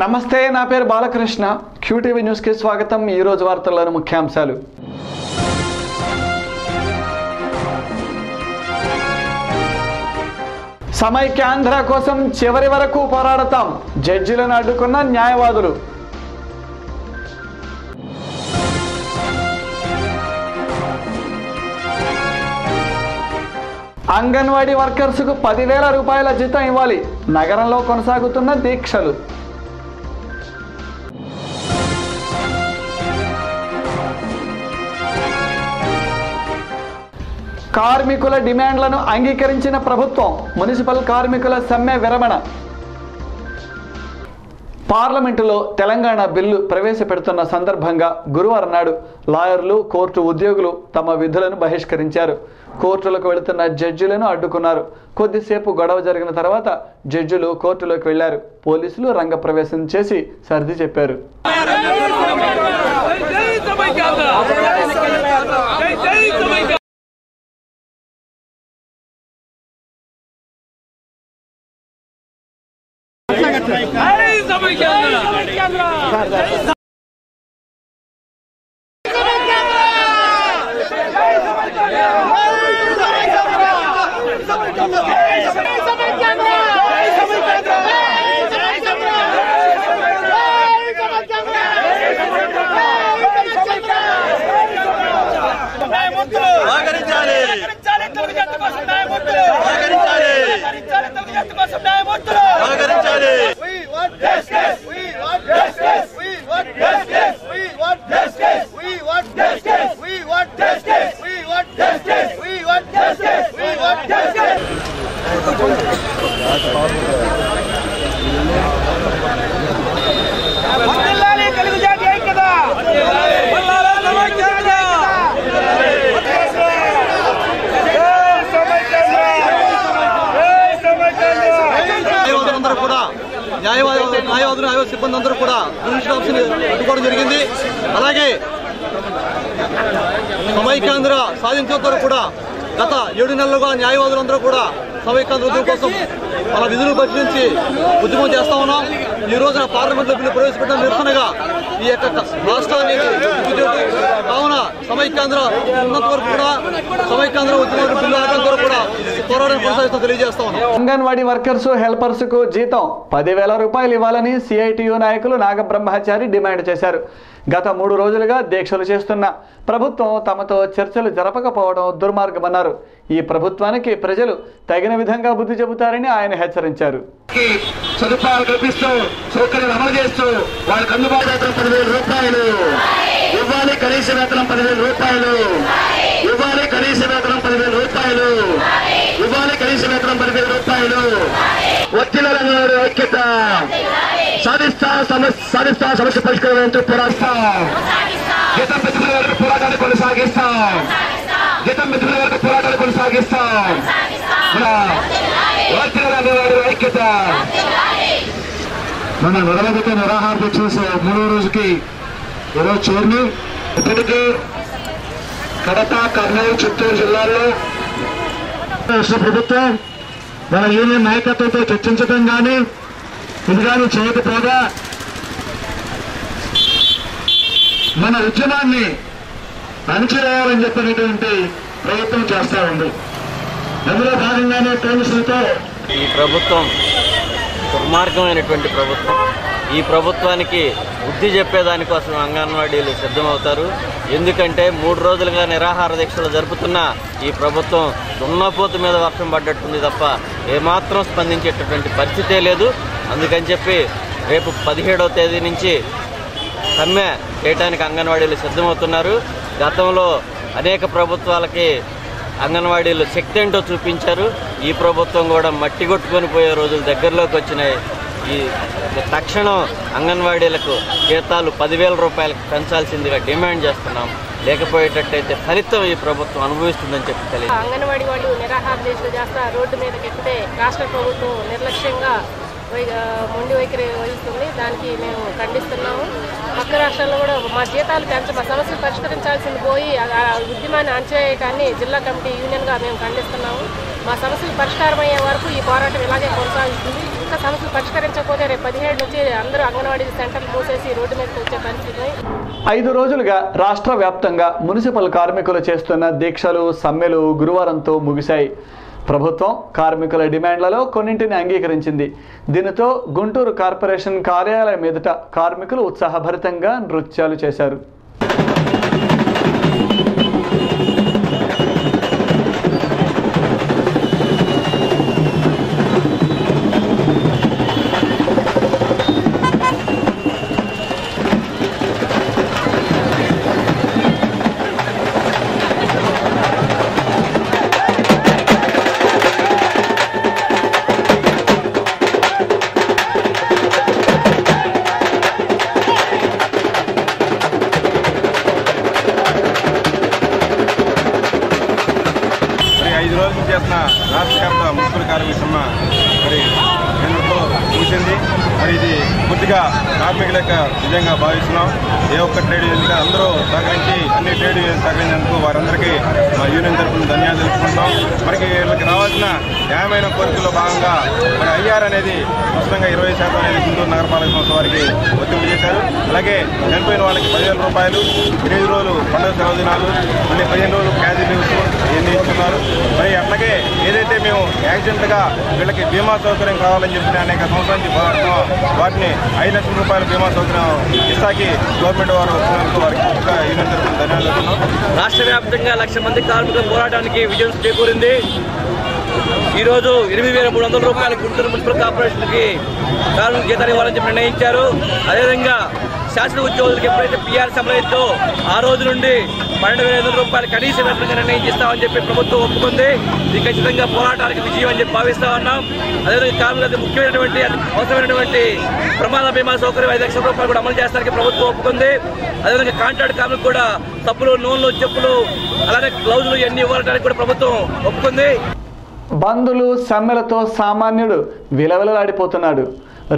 నమస్తే, నా పేరు బాలకృష్ణ. క్యూటీవీ న్యూస్ కి స్వాగతం. ఈ రోజు వార్తల్లోని ముఖ్యాంశాలు. సమైక్యాంధ్ర కోసం చివరి వరకు పోరాడతాం, జడ్జిలను అడ్డుకున్న న్యాయవాదులు. అంగన్వాడీ వర్కర్స్కు 10,000 రూపాయల జీతం ఇవ్వాలి, నగరంలో కొనసాగుతున్న దీక్షలు. కార్మికుల డిమాండ్లను అంగీకరించిన ప్రభుత్వం, మున్సిపల్ కార్మికుల సమ్మె విరమణ. పార్లమెంటులో తెలంగాణ బిల్లు ప్రవేశపెడుతున్న సందర్భంగా గురువారం నాడు లాయర్లు, కోర్టు ఉద్యోగులు తమ విధులను బహిష్కరించారు. కోర్టులకు వెళుతున్న జడ్జిలను అడ్డుకున్నారు. కొద్దిసేపు గొడవ జరిగిన తర్వాత జడ్జిలు కోర్టులోకి వెళ్లారు. పోలీసులు రంగప్రవేశం చేసి సర్ది చెప్పారు. న్యాయవాదులు సిబ్బంది అందరూ కూడా జ్యుడిషియల్ ఆఫీసుని అడ్డుకోవడం జరిగింది. అలాగే సమైక్యాంధ్ర సాధించేంత కూడా గత 7 నెలలుగా న్యాయవాదులందరూ కూడా సమైక్యాంధ్ర ఉద్యమం కోసం మన విధులు పరిశీలించి ఉద్యమం చేస్తా ఉన్నాం. ఈ రోజున పార్లమెంట్లో బిల్లు ప్రవేశపెట్టడం నిరసనగా ఈ యొక్క రాష్ట్రాన్ని కావున సమైక్యాంధ్ర ఉన్నంత వరకు కూడా సమైక్యాంధ్ర ఉద్యమం బిల్లు ఆడడం వరకు కూడా పోరాటం కొనసాగిస్తూ తెలియజేస్తా ఉన్నాం. అంగన్వాడీ వర్కర్స్, హెల్పర్స్ కు జీతం 10,000 రూపాయలు ఇవ్వాలని సిఐటియు నాయకులు నాగబ్రహ్మచారి డిమాండ్ చేశారు. గత 3 రోజులుగా దీక్షలు చేస్తున్న ప్రభుత్వం తమతో చర్చలు జరపకపోవడం దుర్మార్గమన్నారు. ఈ ప్రభుత్వానికి ప్రజలు తగిన విధంగా బుద్ధి చెబుతారని ఆయన హెచ్చరించారు. సదుపాయాలు కల్పిస్తూ సౌకర్యాలు అమలు చేస్తూ వాళ్ళకి అందుబాటులో 10,000 రూపాయలు ఇవ్వాలి. కనీస వేతనం 10,000 రూపాయలు ఇవ్వాలి. కనీస వేతనం 10,000 రూపాయలు ఇవ్వాలి. కనీస వేతనం 10,000 రూపాయలు. వకీలుల ఐక్యత సాధిస్తా సమస్య పరిష్కారం పోరాడతాం. జీతం మిత్రుల వరకు పోరాటాన్ని కొనసాగిస్తాం. జీతం మిత్రుల వరకు పోరాటాన్ని కొనసాగిస్తాం. వకీలుల ఐక్యత. మన నిరవధిక నిరాహార దీక్ష 3వ రోజుకి ఈరోజు చేరిని ఇప్పటికీ కడప, కర్నూలు, చిత్తూరు జిల్లాల్లో రాష్ట్ర ప్రభుత్వం మన యూనియన్ నాయకత్వంతో చర్చించడం కానీ ఇది కానీ చేయకపోగా మన ఉద్యమాన్ని అణచివేయాలని చెప్పినటువంటి ప్రయత్నం చేస్తా ఉంది. అందులో భాగంగానే పోలీసులతో ఈ ప్రభుత్వం దుర్మార్గమైనటువంటి ప్రభుత్వం. ఈ ప్రభుత్వానికి బుద్ధి చెప్పేదానికోసం అంగన్వాడీలు సిద్ధమవుతారు. ఎందుకంటే 3 రోజులుగా నిరాహార దీక్షలు జరుపుతున్న ఈ ప్రభుత్వం దున్నపోతు మీద వర్షం పడ్డట్టుంది తప్ప ఏమాత్రం స్పందించేటటువంటి పరిస్థితే లేదు. అందుకని చెప్పి రేపు 17వ తేదీ నుంచి సమ్మె చేయడానికి అంగన్వాడీలు సిద్ధమవుతున్నారు. గతంలో అనేక ప్రభుత్వాలకి అంగన్వాడీలు శక్తి ఏంటో చూపించారు. ఈ ప్రభుత్వం కూడా మట్టి కొట్టుకొని పోయే రోజులు దగ్గరలోకి వచ్చినాయి. ఈ తక్షణం అంగన్వాడీలకు జీతాలు 10,000 రూపాయలకు పెంచాల్సిందిగా డిమాండ్ చేస్తున్నాం. లేకపోయేటట్టయితే ఫలితం ఈ ప్రభుత్వం అనుభవిస్తుందని చెప్పి తెలియదు. అంగన్వాడీ వాళ్ళు నిరాహార దీక్షలు చేస్తా రోడ్డు మీదకి ఎక్కితే రాష్ట్ర ప్రభుత్వం నిర్లక్ష్యంగా మొండి వైఖరి వహిస్తుంది. దానికి మేము ఖండిస్తున్నాము. పక్క రాష్ట్రాల్లో కూడా మా జీతాలు మా సమస్యలు పరిష్కరించాల్సింది పోయి ఉద్యమాన్ని అణచివేయటాన్ని జిల్లా కమిటీ యూనియన్గా మేము ఖండిస్తున్నాము. మా సమస్యలు పరిష్కారం అయ్యే వరకు ఈ పోరాటం ఇలాగే కొనసాగుతుంది. ఇంకా సమస్యలు పరిష్కరించకపోతే రేపు 17 నుంచి అందరూ అంగన్వాడీ సెంటర్లు మూసేసి రోడ్డు మీదకి వచ్చే పరిస్థితి. 5 రోజులుగా రాష్ట్ర వ్యాప్తంగా మున్సిపల్ కార్మికులు చేస్తున్న దీక్షలు సమ్మెలు గురువారంతో ముగిశాయి. ప్రభుత్వం కార్మికుల డిమాండ్లలో కొన్నింటిని అంగీకరించింది. దీనితో గుంటూరు కార్పొరేషన్ కార్యాలయం ఎదుట కార్మికులు ఉత్సాహభరితంగా నృత్యాలు చేశారు. రాష్ట్రవ్యాప్త మున్సిపల్ కార్మిక సమ్మె మరి కేంద్రంలో కూర్చుంది. మరి ఇది పూర్తిగా కార్మికుల యొక్క విజయంగా భావిస్తున్నాం. ఏ ఒక్క ట్రేడ్ యూనియన్ అందరూ సహకరించి అన్ని ట్రేడ్ యూనియన్ సహకరించినందుకు వారందరికీ మా యూనియన్ తరఫున ధన్యవాదాలు తెలుపుకుంటాం. మనకి వీళ్ళకి రావాల్సిన న్యాయమైన కోరికల్లో భాగంగా మరి ఐఆర్ అనేది స్పష్టంగా 20% అనేది గుంటూరు నగరపాలక సంస్థ వారికి వర్తింపు చేశారు. అలాగే చనిపోయిన వాళ్ళకి 10,000 రూపాయలు, 8 రోజులు పండుగ సెలవు దినాలు, మళ్ళీ 15 రోజులు క్యాజువల్ లీవ్స్ ఇవన్నీ ఇస్తున్నారు. మరి అట్లాగే ఏదైతే మేము యాక్సిడెంట్గా వీళ్ళకి బీమా సౌకర్యం కావాలని చెప్పి అనేక సంవత్సరాల నుంచి పోరాడుతున్నాం, వాటిని 5 లక్షల రూపాయల బీమా సౌకర్యం ఇస్తాకి గవర్నమెంట్ వారు వచ్చినందుకు వారికి యూనియన్ తరఫున ధన్యవాదాలు. రాష్ట్ర వ్యాప్తంగా 1,00,000 మంది కార్మికుల పోరాటానికి విజయం చేకూరింది. ఈరోజు 8,300 రూపాయల గుంటూరు మున్సిపల్ కార్పొరేషన్కి కార్మిక జీతాలు ఇవ్వాలని చెప్పి నిర్ణయించారు. అదేవిధంగా శాసన ఉద్యోగులకు ఎప్పుడైతే పీఆర్ అమలైందో ఆ రోజు నుండి 12,500 రూపాయలు కనీస వేతనంగా నిర్ణయించిస్తామని చెప్పి ప్రభుత్వం ఒప్పుకుంది. ఇది ఖచ్చితంగా పోరాటానికి విజయం అని చెప్పి భావిస్తా ఉన్నాం. అదేవిధంగా కార్మికులకు ముఖ్యమైనటువంటి అవసరమైనటువంటి ప్రమాద బీమా సౌకర్యం 5 లక్షల రూపాయలు కూడా అమలు చేస్తానికి ప్రభుత్వం ఒప్పుకుంది. అదేవిధంగా కాంట్రాక్ట్ కార్మికులకు కూడా సబ్బులు, నూనెలు, చెప్పులు, అలానే గ్లౌజులు ఇవన్నీ ఇవ్వడానికి కూడా ప్రభుత్వం ఒప్పుకుంది. బంధులు సమ్మెలతో సామాన్యుడు విలవిలలాడిపోతున్నాడు.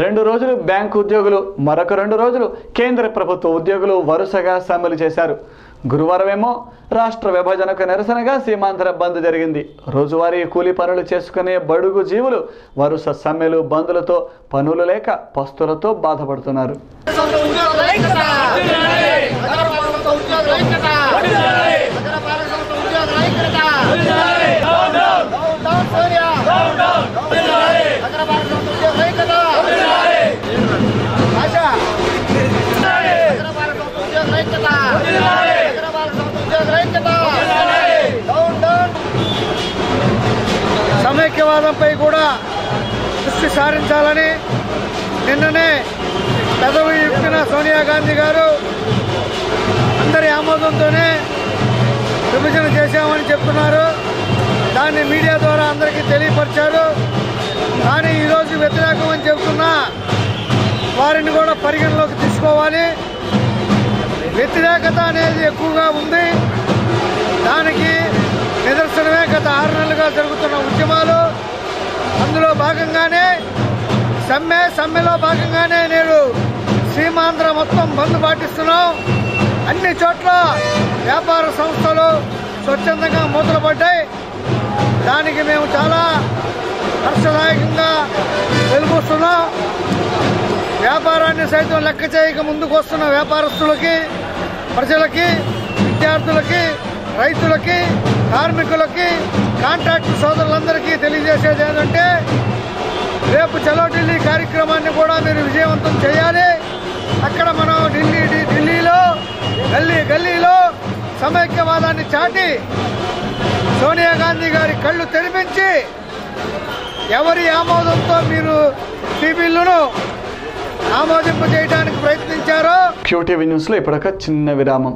2 రోజులు బ్యాంకు ఉద్యోగులు, మరొక 2 రోజులు కేంద్ర ప్రభుత్వ ఉద్యోగులు వరుసగా సమ్మెలు చేశారు. గురువారమేమో రాష్ట్ర విభజనకు నిరసనగా సీమాంధ్ర బంద్ జరిగింది. రోజువారీ కూలీ పనులు చేసుకునే బడుగు జీవులు వరుస సమ్మెలు బంధులతో పనులు లేక పస్తులతో బాధపడుతున్నారు. సమైక్యవాదంపై కూడా దృష్టి సారించాలని నిన్ననే పెదవి విప్పిన సోనియా గాంధీ గారు అందరి ఆమోదంతోనే విభజన చేశామని చెప్తున్నారు. దాన్ని మీడియా ద్వారా అందరికీ తెలియపరిచారు. కానీ ఈరోజు వ్యతిరేకం అని చెబుతున్నా వారిని కూడా పరిగణలోకి తీసుకోవాలి. వ్యతిరేకత అనేది ఎక్కువగా ఉంది. దానికి నిదర్శనమే గత 6 నెలలుగా జరుగుతున్న ఉద్యమాలు. అందులో భాగంగానే సమ్మెలో భాగంగానే నేడు సీమాంధ్ర మొత్తం బంద్ పాటిస్తున్నాం. అన్ని చోట్ల వ్యాపార సంస్థలు స్వచ్ఛందంగా మూతలు పడ్డాయి. దానికి మేము చాలా హర్షదాయకంగా వెలుగుస్తున్నాం. వ్యాపారాన్ని సైతం లెక్క చేయక ముందుకు వస్తున్న వ్యాపారస్తులకి, ప్రజలకి, విద్యార్థులకి, రైతులకి, కార్మికులకి, కాంట్రాక్టు సోదరులందరికీ తెలియజేసేది ఏంటంటే రేపు చలో ఢిల్లీ కార్యక్రమాన్ని కూడా మీరు విజయవంతం చేయాలి. అక్కడ మనం ఢిల్లీలో గల్లీలో సమైక్యవాదాన్ని చాటి సోనియా గాంధీ గారి కళ్ళు తెరిపించి ఎవరి ఆమోదంతో మీరు ఈ బిల్లును ఆమోదింప చేయడానికి ప్రయత్నించారో. QTV న్యూస్లో ఇప్పటిక చిన్న విరామం.